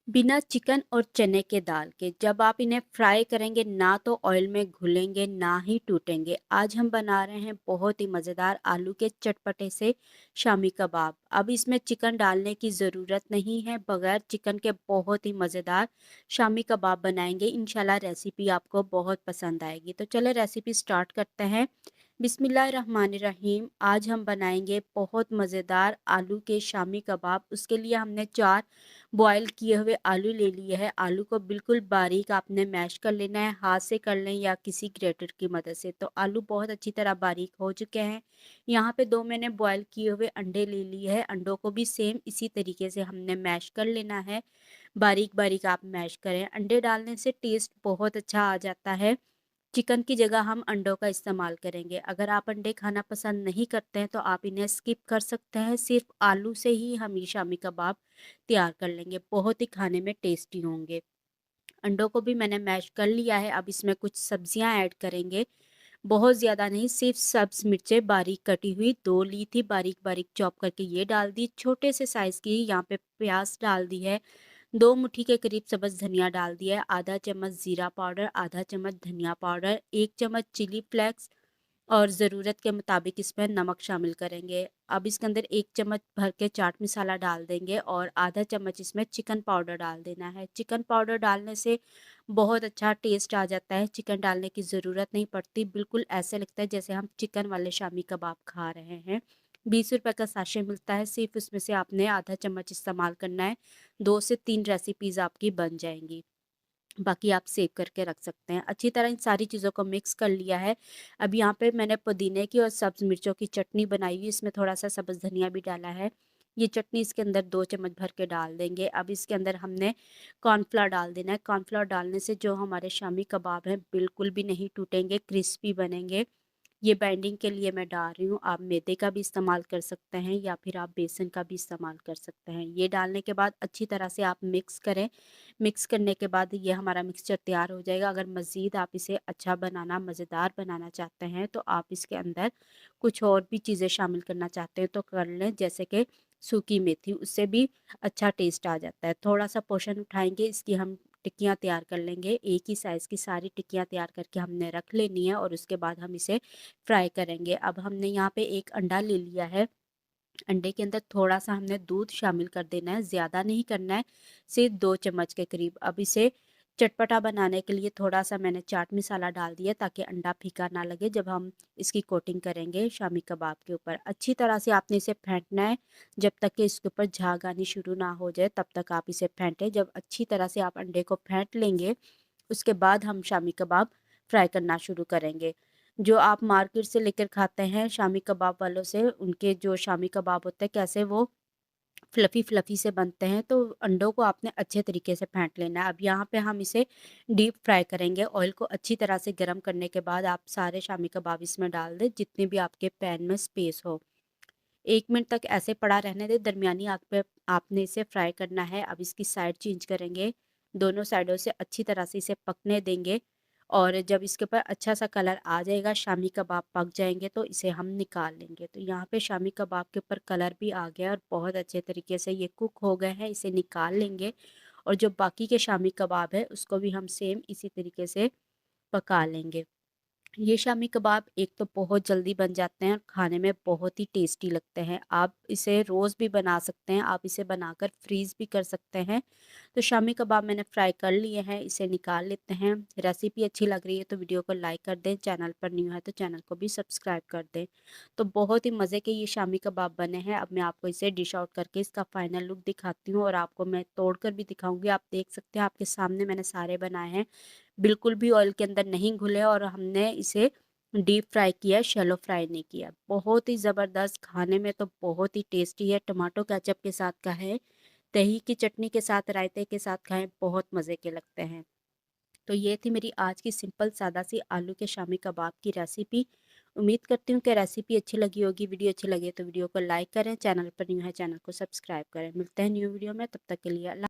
बिना चिकन और चने के दाल के जब आप इन्हें फ्राई करेंगे ना तो ऑयल में घुलेंगे ना ही टूटेंगे। आज हम बना रहे हैं बहुत ही मज़ेदार आलू के चटपटे से शामी कबाब। अब इसमें चिकन डालने की ज़रूरत नहीं है, बगैर चिकन के बहुत ही मज़ेदार शामी कबाब बनाएंगे। इंशाल्लाह रेसिपी आपको बहुत पसंद आएगी। तो चले रेसिपी स्टार्ट करते हैं। बिस्मिल्लाहिर्रहमानिर्रहीम। आज हम बनाएंगे बहुत मज़ेदार आलू के शामी कबाब। उसके लिए हमने 4 बॉयल किए हुए आलू ले लिए हैं। आलू को बिल्कुल बारीक आपने मैश कर लेना है, हाथ से कर लें या किसी ग्रेटर की मदद से। तो आलू बहुत अच्छी तरह बारीक हो चुके हैं। यहाँ पे 2 मैंने बॉयल किए हुए अंडे ले लिए हैं। अंडों को भी सेम इसी तरीके से हमने मैश कर लेना है। बारीक बारीक आप मैश करें। अंडे डालने से टेस्ट बहुत अच्छा आ जाता है। चिकन की जगह हम अंडों का इस्तेमाल करेंगे। अगर आप अंडे खाना पसंद नहीं करते हैं तो आप इन्हें स्किप कर सकते हैं। सिर्फ आलू से ही हम ये शामी कबाब तैयार कर लेंगे। बहुत ही खाने में टेस्टी होंगे। अंडों को भी मैंने मैश कर लिया है। अब इसमें कुछ सब्जियां ऐड करेंगे। बहुत ज़्यादा नहीं, सिर्फ सब्ज मिर्चें बारीक कटी हुई 2 ली थी, बारीक बारीक चॉप करके ये डाल दी। छोटे से साइज़ की यहाँ पे प्याज डाल दी है। 2 मुट्ठी के करीब सब्ज़ धनिया डाल दिया है, आधा चम्मच ज़ीरा पाउडर, आधा चम्मच धनिया पाउडर, 1 चम्मच चिली फ्लेक्स और ज़रूरत के मुताबिक इसमें नमक शामिल करेंगे। अब इसके अंदर 1 चम्मच भर के चाट मसाला डाल देंगे और आधा चम्मच इसमें चिकन पाउडर डाल देना है। चिकन पाउडर डालने से बहुत अच्छा टेस्ट आ जाता है। चिकन डालने की ज़रूरत नहीं पड़ती, बिल्कुल ऐसे लगता है जैसे हम चिकन वाले शामी कबाब खा रहे हैं। 20 रुपए का साशे मिलता है, सिर्फ उसमें से आपने आधा चम्मच इस्तेमाल करना है। 2 से 3 रेसिपीज़ आपकी बन जाएंगी। बाकी आप सेव करके रख सकते हैं। अच्छी तरह इन सारी चीज़ों को मिक्स कर लिया है। अब यहाँ पे मैंने पुदीने की और सब्ज़ मिर्चों की चटनी बनाई हुई, इसमें थोड़ा-सा सब्ज़ धनिया भी डाला है। ये चटनी इसके अंदर 2 चम्मच भर के डाल देंगे। अब इसके अंदर हमने कॉर्नफ्लोर डाल देना है। कॉर्नफ्लोर डालने से जो हमारे शामी कबाब हैं बिल्कुल भी नहीं टूटेंगे, क्रिस्पी बनेंगे। ये बाइंडिंग के लिए मैं डाल रही हूँ। आप मैदे का भी इस्तेमाल कर सकते हैं या फिर आप बेसन का भी इस्तेमाल कर सकते हैं। ये डालने के बाद अच्छी तरह से आप मिक्स करें। मिक्स करने के बाद ये हमारा मिक्सचर तैयार हो जाएगा। अगर मज़ीद आप इसे अच्छा बनाना, मज़ेदार बनाना चाहते हैं तो आप इसके अंदर कुछ और भी चीज़ें शामिल करना चाहते हैं तो कर लें, जैसे कि सूखी मेथी, उससे भी अच्छा टेस्ट आ जाता है। थोड़ा-सा पोर्शन उठाएँगे, इसकी हम टिक्कियाँ तैयार कर लेंगे। एक ही साइज़ की सारी टिक्कियाँ तैयार करके हमने रख लेनी है और उसके बाद हम इसे फ्राई करेंगे। अब हमने यहाँ पे 1 अंडा ले लिया है। अंडे के अंदर थोड़ा-सा हमने दूध शामिल कर देना है, ज़्यादा नहीं करना है, सिर्फ 2 चम्मच के करीब। अब इसे चटपटा बनाने के लिए थोड़ा-सा मैंने चाट मसाला डाल दिया ताकि अंडा फीका ना लगे जब हम इसकी कोटिंग करेंगे शामी कबाब के ऊपर। अच्छी तरह से आपने इसे फेंटना है, जब तक कि इसके ऊपर झाग आनी शुरू ना हो जाए तब तक आप इसे फेंटें। जब अच्छी तरह से आप अंडे को फेंट लेंगे, उसके बाद हम शामी कबाब फ्राई करना शुरू करेंगे। जो आप मार्केट से लेकर खाते हैं शामी कबाब वालों से, उनके जो शामी कबाब होते हैं कैसे वो फ्लफ़ी फ्लफ़ी से बनते हैं, तो अंडों को आपने अच्छे तरीके से फेंट लेना है। अब यहाँ पे हम इसे डीप फ्राई करेंगे। ऑयल को अच्छी तरह से गर्म करने के बाद आप सारे शामी कबाब इसमें डाल दें, जितने भी आपके पैन में स्पेस हो। 1 मिनट तक ऐसे पड़ा रहने दें, दरमियानी आँच पे आपने इसे फ्राई करना है। अब इसकी साइड चेंज करेंगे, दोनों साइडों से अच्छी तरह से इसे पकने देंगे और जब इसके ऊपर अच्छा-सा कलर आ जाएगा, शामी कबाब पक जाएँगे तो इसे हम निकाल लेंगे। तो यहाँ पे शामी कबाब के ऊपर कलर भी आ गया और बहुत अच्छे तरीके से ये कुक हो गए हैं, इसे निकाल लेंगे और जो बाकी के शामी कबाब है, उसको भी हम सेम इसी तरीके से पका लेंगे। ये शामी कबाब एक तो बहुत जल्दी बन जाते हैं और खाने में बहुत ही टेस्टी लगते हैं। आप इसे रोज़ भी बना सकते हैं, आप इसे बनाकर फ्रीज़ भी कर सकते हैं। तो शामी कबाब मैंने फ्राई कर लिए हैं, इसे निकाल लेते हैं। रेसिपी अच्छी लग रही है तो वीडियो को लाइक कर दें, चैनल पर न्यू है तो चैनल को भी सब्सक्राइब कर दें। तो बहुत ही मज़े के ये शामी कबाब बने हैं। अब मैं आपको इसे डिश आउट करके इसका फाइनल लुक दिखाती हूँ और आपको मैं तोड़ कर भी दिखाऊँगी। आप देख सकते हैं, आपके सामने मैंने सारे बनाए हैं। बिल्कुल भी ऑयल के अंदर नहीं घुले और हमने इसे डीप फ्राई किया, शैलो फ्राई नहीं किया। बहुत ही ज़बरदस्त, खाने में तो बहुत ही टेस्टी है। टमाटो केचप के साथ खाएँ, दही की चटनी के साथ, रायते के साथ खाएँ, बहुत मज़े के लगते हैं। तो ये थी मेरी आज की सिंपल सादा सी आलू के शामी कबाब की रेसिपी। उम्मीद करती हूँ कि रेसिपी अच्छी लगी होगी। वीडियो अच्छी लगी तो वीडियो को लाइक करें, चैनल पर न्यू है चैनल को सब्सक्राइब करें। मिलते हैं न्यू वीडियो में, तब तक के लिए अल्लाह।